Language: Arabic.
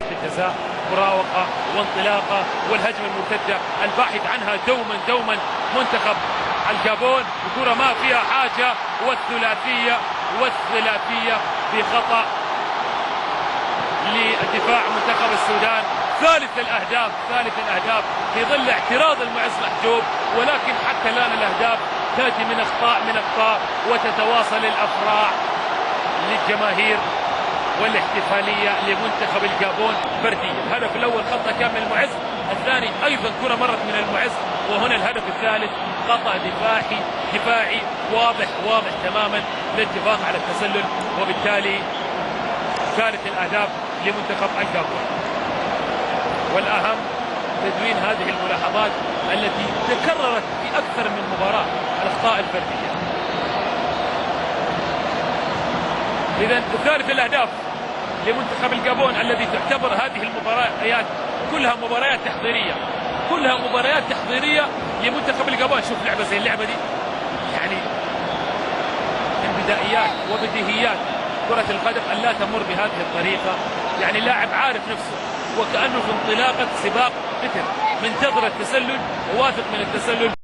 الجزاء مراوغة وانطلاقة والهجمة المرتدة الباحث عنها دوما منتخب الجابون، الكرة ما فيها حاجة، والثلاثية بخطأ للدفاع منتخب السودان. ثالث الأهداف في ظل اعتراض المعز محجوب، ولكن حتى الآن الأهداف تأتي من أخطاء وتتواصل الأفراح للجماهير والاحتفالية لمنتخب الجابون فرديا. الهدف الأول خطأ كان من المعز، الثاني أيضا كرة مرت من المعز، وهنا الهدف الثالث خطأ دفاعي واضح تماما للاتفاق على التسلل، وبالتالي ثالث الأهداف لمنتخب الجابون. والأهم تدوين هذه الملاحظات التي تكررت في أكثر من مباراة، الأخطاء الفردية. إذن ثالث الأهداف لمنتخب الجابون الذي تعتبر هذه المباريات كلها مباريات تحضيرية لمنتخب الجابون. شوف لعبة زي اللعبة دي، يعني من بدائيات وبديهيات كرة القدم أن لا تمر بهذه الطريقة. يعني لاعب عارف نفسه وكأنه في انطلاقة سباق منتظر التسلل وواثق من التسلل.